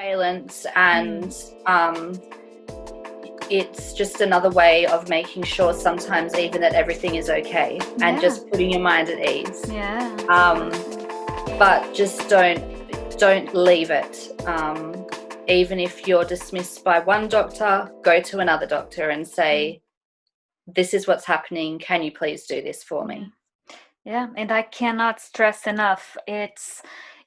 surveillance, and it's just another way of making sure sometimes even that everything is okay, and just putting your mind at ease. But just don't leave it. Even if you're dismissed by one doctor, go to another doctor and say, this is what's happening, can you please do this for me? And I cannot stress enough,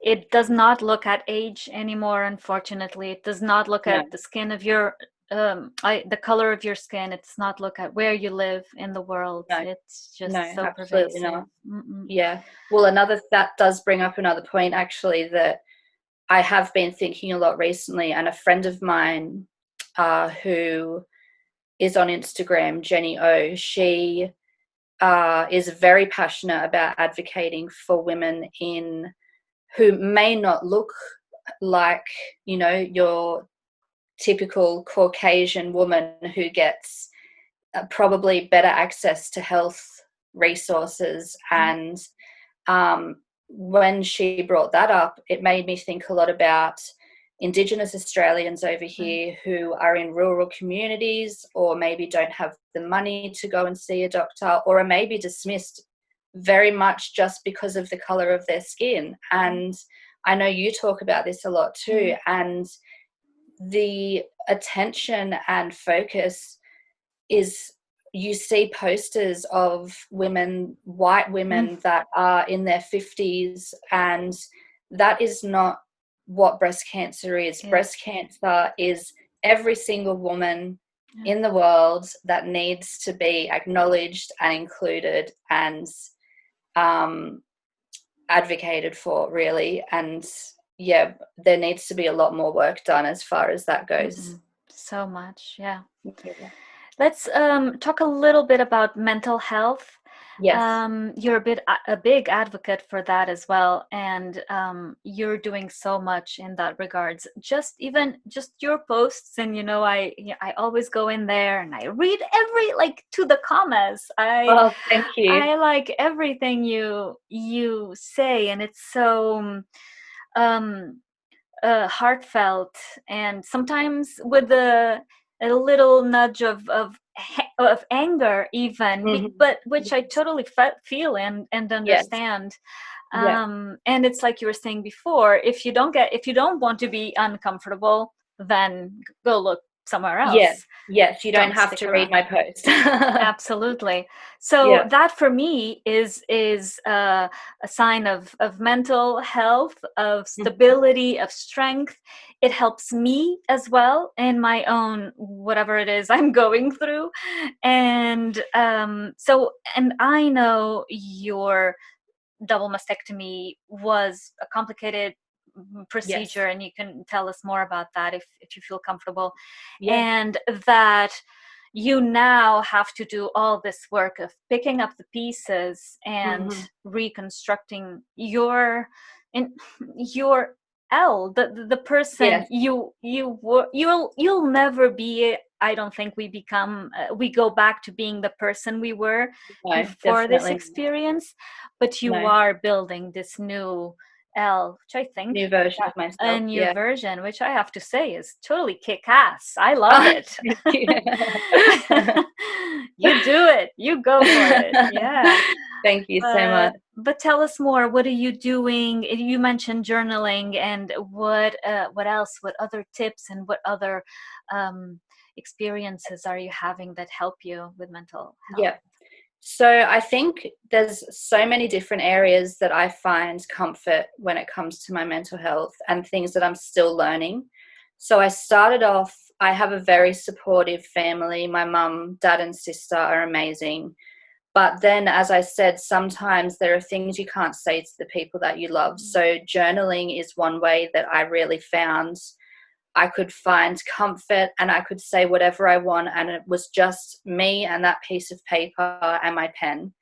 it does not look at age anymore, unfortunately. It does not look at the skin of your the color of your skin. It's not look at where you live in the world. It's just so absolutely pervasive. not. Well, that does bring up another point, actually, that I have been thinking a lot recently, and a friend of mine who is on Instagram, Jenny O, she is very passionate about advocating for women who may not look like, your typical Caucasian woman who gets probably better access to health resources. And when she brought that up, it made me think a lot about Indigenous Australians over here who are in rural communities, or maybe don't have the money to go and see a doctor, or are maybe dismissed very much just because of the color of their skin. And I know you talk about this a lot too, and the attention and focus is, you see posters of women, white women that are in their 50s, and that is not what breast cancer is. Breast cancer is every single woman in the world that needs to be acknowledged and included and advocated for, really. And there needs to be a lot more work done as far as that goes. So much. Let's talk a little bit about mental health. You're a big advocate for that as well, and you're doing so much in that regards. Just your posts, and I always go in there and I read every, to the commas. Thank you. I like everything you say, and it's so heartfelt, and sometimes with a little nudge of anger even, but which I totally feel and understand. And it's like you were saying before, if you don't want to be uncomfortable, then go look somewhere else. Yes, you don't have to read my post. Absolutely. So that for me is a sign of mental health, of stability, of strength. It helps me as well in my own whatever it is I'm going through. And and I know your double mastectomy was a complicated procedure, and you can tell us more about that if you feel comfortable. And that you now have to do all this work of picking up the pieces and reconstructing your Elle, the person you'll never be. I don't think we go back to being the person we were before this experience, but you are building this new Elle, which I think new version of myself, a new version, which I have to say is totally kick-ass. I love it. You do it. You go for it. Thank you so much. But tell us more. What are you doing? You mentioned journaling, and what else? What other tips and what other experiences are you having that help you with mental health? So I think there's so many different areas that I find comfort when it comes to my mental health, and things that I'm still learning. So I started off, I have a very supportive family. My mum, dad and sister are amazing. But then, as I said, sometimes there are things you can't say to the people that you love. So journaling is one way that I really found I could find comfort, and I could say whatever I want, and it was just me and that piece of paper and my pen,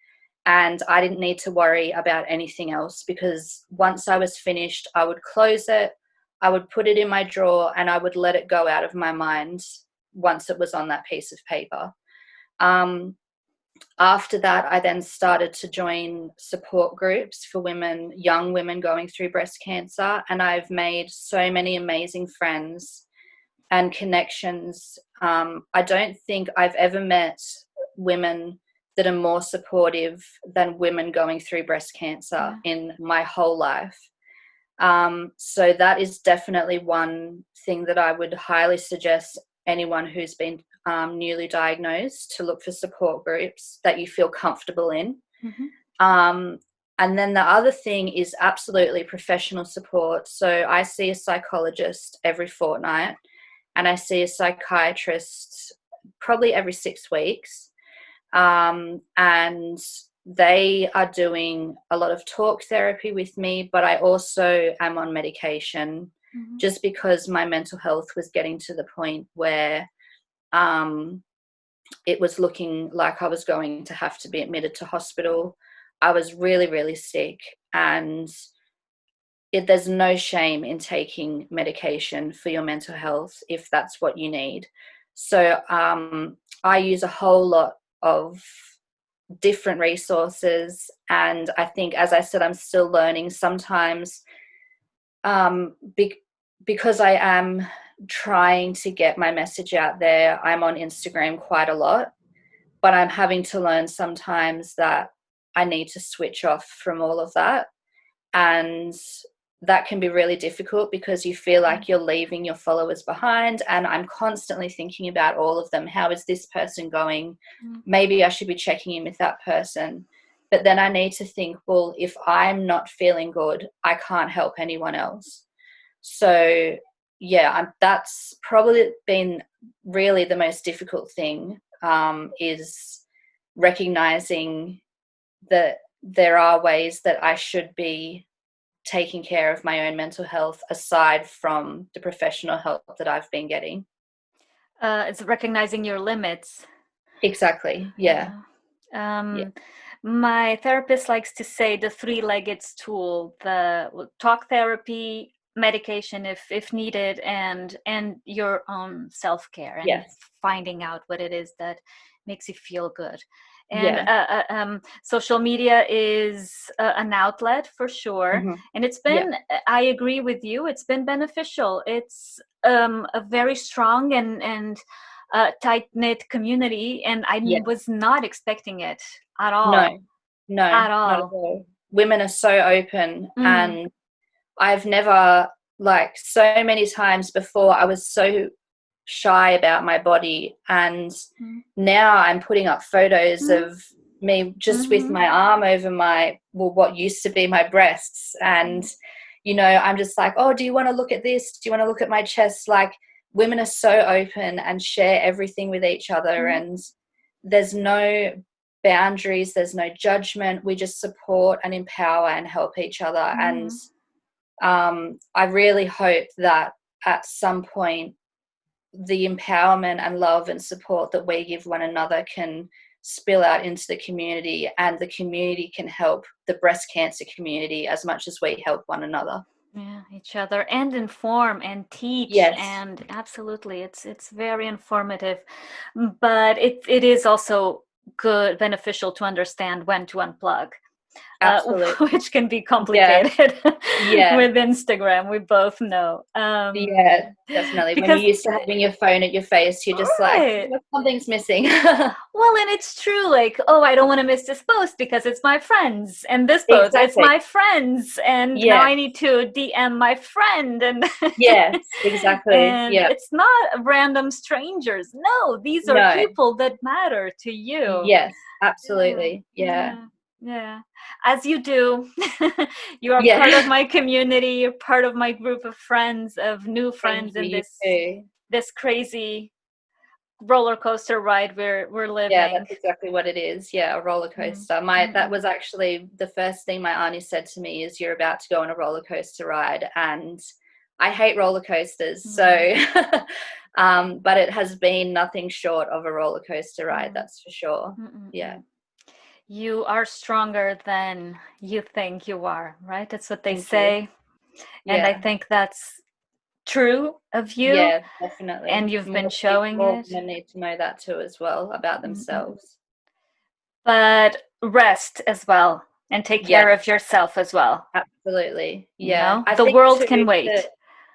and I didn't need to worry about anything else, because once I was finished, I would close it, I would put it in my drawer, and I would let it go out of my mind once it was on that piece of paper. After that, I then started to join support groups for women, young women going through breast cancer. And I've made so many amazing friends and connections. I don't think I've ever met women that are more supportive than women going through breast cancer in my whole life. So that is definitely one thing that I would highly suggest anyone who's been newly diagnosed to look for support groups that you feel comfortable in. And then the other thing is absolutely professional support. So I see a psychologist every fortnight, and I see a psychiatrist probably every 6 weeks. And they are doing a lot of talk therapy with me, but I also am on medication just because my mental health was getting to the point where it was looking like I was going to have to be admitted to hospital. I was really, really sick, and there's no shame in taking medication for your mental health if that's what you need. So I use a whole lot of different resources, and I think, as I said, I'm still learning sometimes, because I am trying to get my message out there. I'm on Instagram quite a lot, but I'm having to learn sometimes that I need to switch off from all of that. And that can be really difficult because you feel like you're leaving your followers behind. And I'm constantly thinking about all of them. How is this person going? Maybe I should be checking in with that person. But then I need to think, well, if I'm not feeling good, I can't help anyone else. So yeah, that's probably been really the most difficult thing, is recognizing that there are ways that I should be taking care of my own mental health aside from the professional help that I've been getting. It's recognizing your limits. Exactly. Yeah. Yeah. My therapist likes to say the three-legged stool: the talk therapy, medication if needed, and your own self-care, and Yes. finding out what it is that makes you feel good. And Yeah. social media is an outlet for sure. And it's Yeah. been, I agree with you, it's been beneficial. It's a very strong and tight-knit community, and I Yeah. was not expecting it at No, all. no, At not at all. all. Women are so open, Mm. and I've never, like, so many times before, I was so shy about my body, and now I'm putting up photos Mm. of me just with my arm over what used to be my breasts, and I'm just like, oh, do you want to look at this? Do you want to look at my chest? Like, women are so open and share everything with each other, and there's no boundaries, there's no judgment. We just support and empower and help each other. And I really hope that at some point the empowerment and love and support that we give one another can spill out into the community, and the community can help the breast cancer community as much as we help one another. Yeah, each other, and inform and teach, Yes, and absolutely, it's very informative. But it is also good, beneficial to understand when to unplug, absolutely. which can be Yeah, complicated yeah. with Instagram. We both know, Yeah, definitely. When because you're used to having your phone at your face, you're just like, right. something's missing. Well, and it's true, like, oh, I don't want to miss this post because it's my friends, and this post, it's Exactly. my friends, and now Yeah. I need to DM my friend, and Yes, exactly. and Yeah. it's not random strangers. No, these are No. people that matter to you. Yes, Yeah, absolutely. Yeah. yeah, yeah. As you do. You are part of Yeah. my community. You're part of my group of friends, of new Thank friends you. in You too. this crazy roller coaster ride we're Yeah, living. that's exactly what it is. Yeah, a roller Mm, coaster. That mm, was actually the first thing my auntie said to me is, you're about to go on a roller coaster ride, and I hate roller coasters. So, mm, but it has been nothing short of a roller coaster ride, mm, that's for sure. mm, mm, Yeah. mm. You are stronger than you think you are, right? That's what they Thank you. say. And I Yeah. think that's true of you, Yeah, and definitely. you've been showing More it. women need to know that too as well about Mm-mm. themselves. but rest as well and take care Yeah, of yourself as well. absolutely. You Yeah. know, I the think world too can wait. that,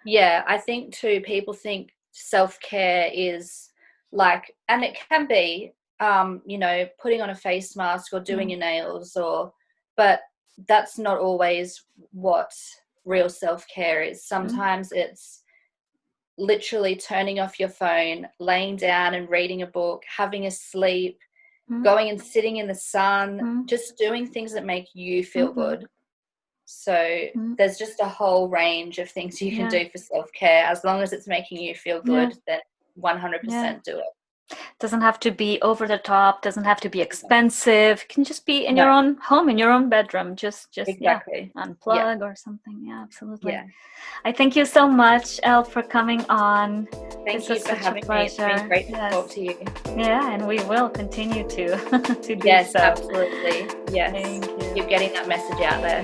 yeah, I think too people think self-care is like, and it can be, putting on a face mask or doing Mm, your nails, but that's not always what real self-care is. mm, Sometimes it's literally turning off your phone, laying down and reading a book, having a sleep, mm, going and sitting in the sun, mm, just doing things that make you feel mhm, good. So mm. there's just a whole range of things you can Yeah, do for self-care. As long as it's making you feel yeah, good, then yeah. 100% do it. Doesn't have to be over the top, doesn't have to be expensive. Can just be in No, your own home, in your own bedroom. Just yeah, exactly. Yeah, unplug or something. Yeah, absolutely. yeah. I thank you so much, Elle, for coming on. Thank This you was for such a having me. It's been pleasure. great to talk Yes. to you. Yeah, and we will continue to to do Yes, so. absolutely. Yes. Thank you. Keep getting that message out there.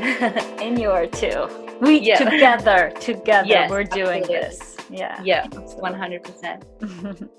And you are too. We Yeah. together Yes, we're doing absolutely. this. Yeah. Yeah, Absolutely. 100%.